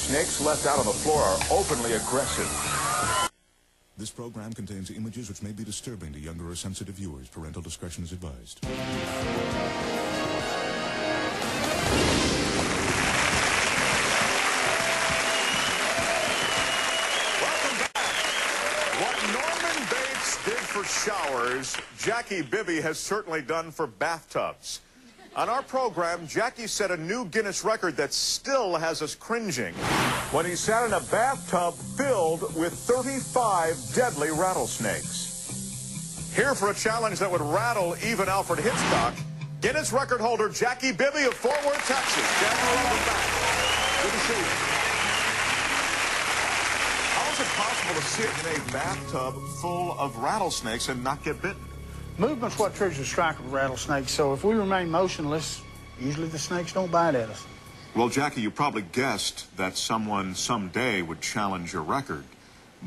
snakes left out on the floor are openly aggressive. This program contains images which may be disturbing to younger or sensitive viewers. Parental discretion is advised. Did for showers, Jackie Bibby has certainly done for bathtubs. On our program, Jackie set a new Guinness record that still has us cringing when he sat in a bathtub filled with 35 deadly rattlesnakes. Here for a challenge that would rattle even Alfred Hitchcock, Guinness record holder Jackie Bibby of Fort Worth, Texas. Jackie, welcome back. Good to see you. How is it possible to sit in a bathtub full of rattlesnakes and not get bitten? Movement's what triggers the strike of a rattlesnake, so if we remain motionless, usually the snakes don't bite at us. Well, Jackie, you probably guessed that someone someday would challenge your record.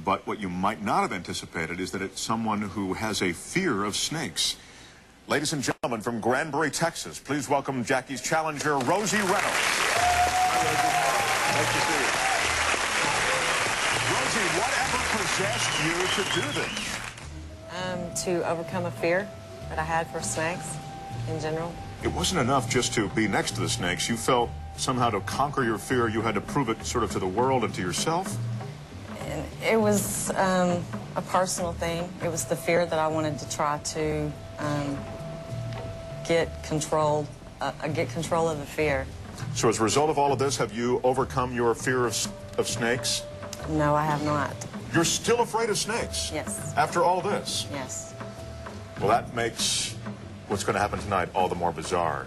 But what you might not have anticipated is that it's someone who has a fear of snakes. Ladies and gentlemen, from Granbury, Texas, please welcome Jackie's challenger, Rosie Reynolds. Hi, Rosie. Nice to see you. Rosie, whatever possessed you to do this? To overcome a fear that I had for snakes in general. It wasn't enough just to be next to the snakes. You felt somehow to conquer your fear, you had to prove it sort of to the world and to yourself? And it was a personal thing. It was the fear that I wanted to try to get control of the fear. So as a result of all of this, have you overcome your fear of snakes? No, I have not. You're still afraid of snakes? Yes. After all this? Yes. Well, that makes what's going to happen tonight all the more bizarre.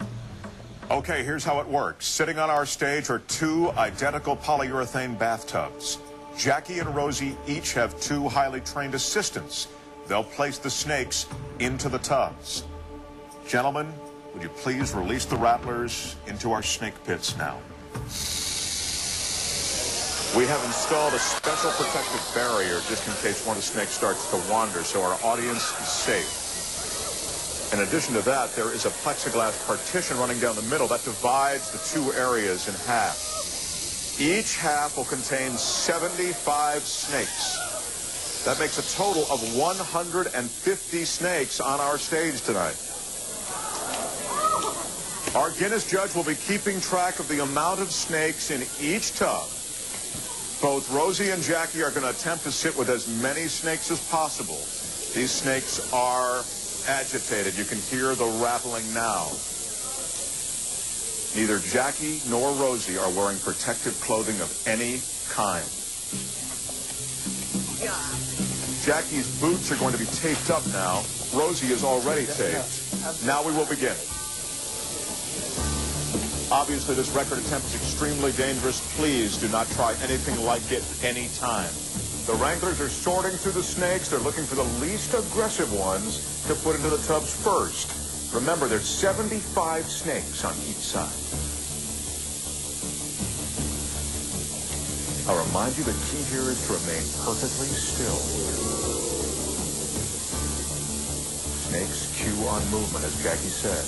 Okay, here's how it works. Sitting on our stage are two identical polyurethane bathtubs. Jackie and Rosie each have two highly trained assistants. They'll place the snakes into the tubs. Gentlemen, would you please release the rattlers into our snake pits now? We have installed a special protective barrier just in case one of the snakes starts to wander, so our audience is safe. In addition to that, there is a plexiglass partition running down the middle that divides the two areas in half. Each half will contain 75 snakes. That makes a total of 150 snakes on our stage tonight. Our Guinness judge will be keeping track of the amount of snakes in each tub. Both Rosie and Jackie are going to attempt to sit with as many snakes as possible. These snakes are agitated. You can hear the rattling now. Neither Jackie nor Rosie are wearing protective clothing of any kind. Jackie's boots are going to be taped up now. Rosie is already taped. Now we will begin. Obviously, this record attempt is extremely dangerous. Please do not try anything like it any time. The wranglers are sorting through the snakes. They're looking for the least aggressive ones to put into the tubs first. Remember, there's 75 snakes on each side. I'll remind you the key here is to remain perfectly still. Snakes cue on movement, as Jackie said.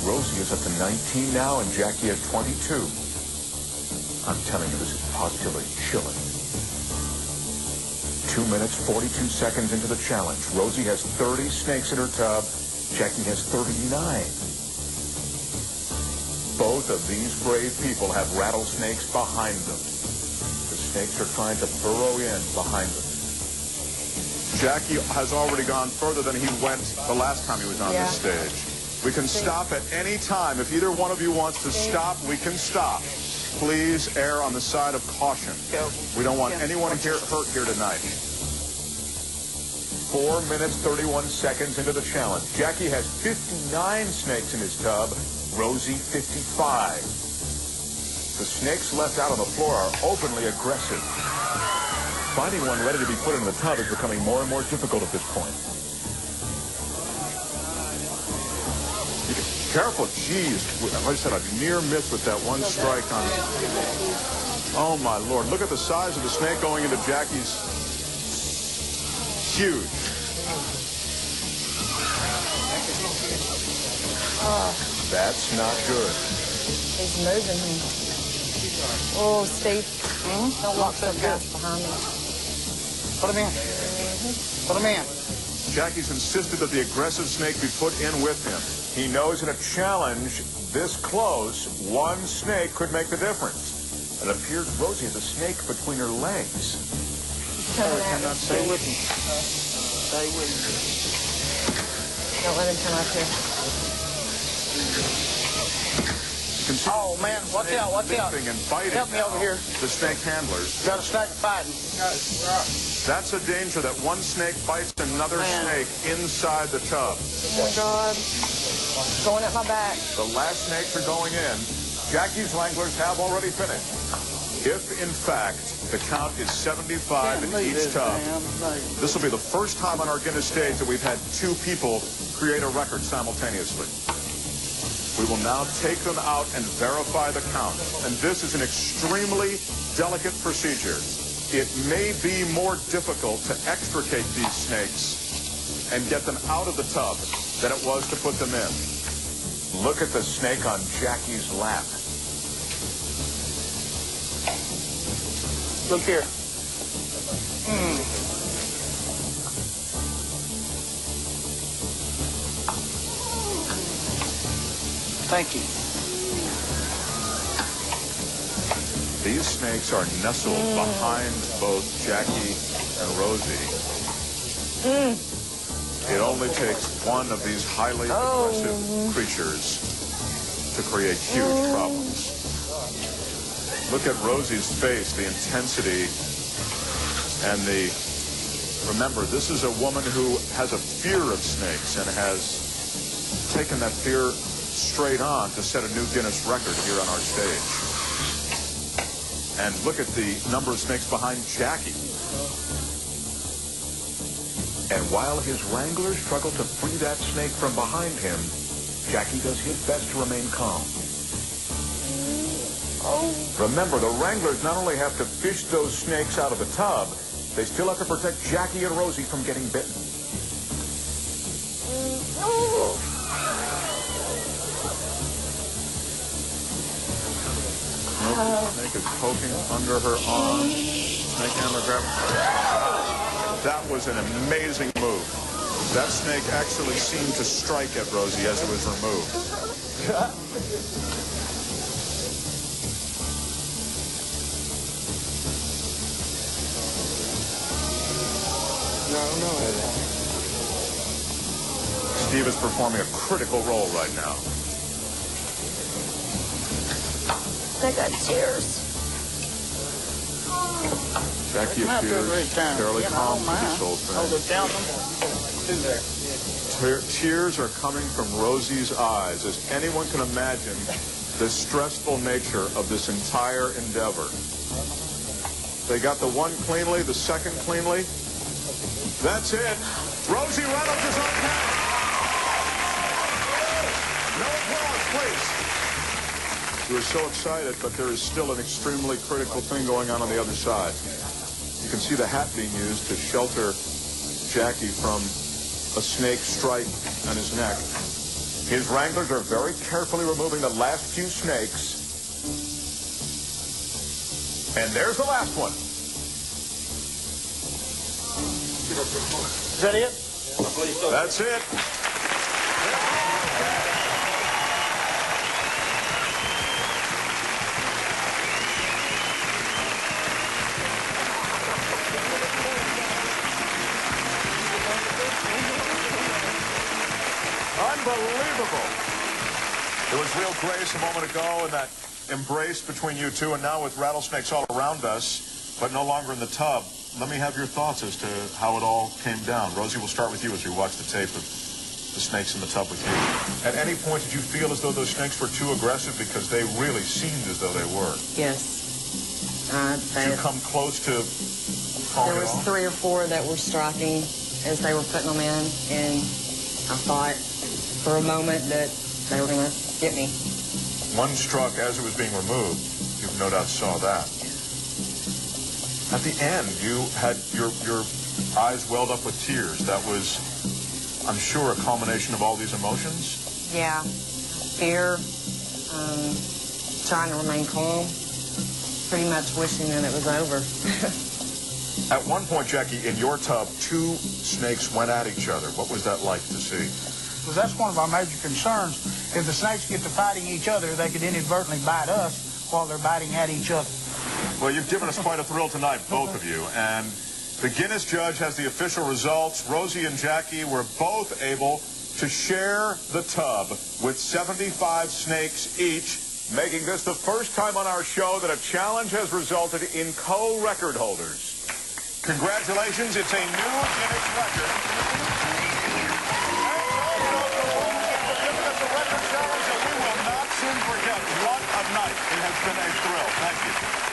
Rosie is up to 19 now, and Jackie has 22. I'm telling you, this is positively chilling. 2 minutes, 42 seconds into the challenge. Rosie has 30 snakes in her tub. Jackie has 39. Both of these brave people have rattlesnakes behind them. The snakes are trying to burrow in behind them. Jackie has already gone further than he went the last time he was on this stage. We can stop at any time. If either one of you wants to stop, we can stop. Please err on the side of caution. We don't want anyone hurt here tonight. 4 minutes, 31 seconds into the challenge. Jackie has 59 snakes in his tub, Rosie 55. The snakes left out on the floor are openly aggressive. Finding one ready to be put in the tub is becoming more and more difficult at this point. Careful, geez. Like I said, a near miss with that one strike on it. Oh, my Lord. Look at the size of the snake going into Jackie's. Huge. That's not good. He's moving. Oh, Steve. Don't walk so fast behind me. Put him in. Put him in. Jackie's insisted that the aggressive snake be put in with him. He knows in a challenge this close, one snake could make the difference. It appears Rosie has a snake between her legs. Stay with him. Stay with him. Don't let him come up here. Oh, man, watch out, watch out. And biting Help me over here. the snake handlers. Got a snake fighting. That's a danger that one snake bites another snake inside the tub. Oh, my God. Going at my back. The last snakes are going in. Jackie's wranglers have already finished. If, in fact, the count is 75 in each tub, this will be the first time on our Guinness stage that we've had two people create a record simultaneously. We will now take them out and verify the count. And this is an extremely delicate procedure. It may be more difficult to extricate these snakes and get them out of the tub than it was to put them in. Look at the snake on Jackie's lap. Look here. Thank you. These snakes are nestled behind both Jackie and Rosie. It only takes one of these highly aggressive creatures to create huge problems. Look at Rosie's face, the intensity and the... Remember, this is a woman who has a fear of snakes and has taken that fear straight on to set a new Guinness record here on our stage. And look at the number of snakes behind Jackie. And while his wranglers struggle to free that snake from behind him, Jackie does his best to remain calm. Remember, the wranglers not only have to fish those snakes out of the tub, they still have to protect Jackie and Rosie from getting bitten. The snake is poking under her arm. Snake handler grab. That was an amazing move. That snake actually seemed to strike at Rosie as it was removed. Steve is performing a critical role right now. I got tears. Jackie appears fairly calm through this whole thing. Tears are coming from Rosie's eyes, as anyone can imagine the stressful nature of this entire endeavor. They got the one cleanly, the second cleanly. That's it. Rosie Reynolds is on top. No applause, please. We were so excited, but there is still an extremely critical thing going on the other side. You can see the hat being used to shelter Jackie from a snake strike on his neck. His wranglers are very carefully removing the last few snakes. And there's the last one. Is that it? That's it. Unbelievable. There was real grace a moment ago in that embrace between you two, and now with rattlesnakes all around us, but no longer in the tub. Let me have your thoughts as to how it all came down. Rosie, we'll start with you as we watch the tape of the snakes in the tub with you. At any point, did you feel as though those snakes were too aggressive? Because they really seemed as though they were. Yes. Did you come close to calling There it was off? 3 or 4 that were striking as they were putting them in, and I thought for a moment that they were going to get me. One struck as it was being removed. You no doubt saw that. At the end, you had your eyes welled up with tears. That was, I'm sure, a culmination of all these emotions. Yeah. Fear, trying to remain calm, pretty much wishing that it was over. At one point, Jackie, in your tub, 2 snakes went at each other. What was that like to see? Because that's one of our major concerns. If the snakes get to fighting each other, they could inadvertently bite us while they're biting at each other. Well, you've given us quite a thrill tonight, both of you. And the Guinness judge has the official results. Rosie and Jackie were both able to share the tub with 75 snakes each, making this the first time on our show that a challenge has resulted in co-record holders. Congratulations, it's a new Guinness record. And also the rules have given us a record challenge that we will not soon forget. What a night. It has been a thrill. Thank you.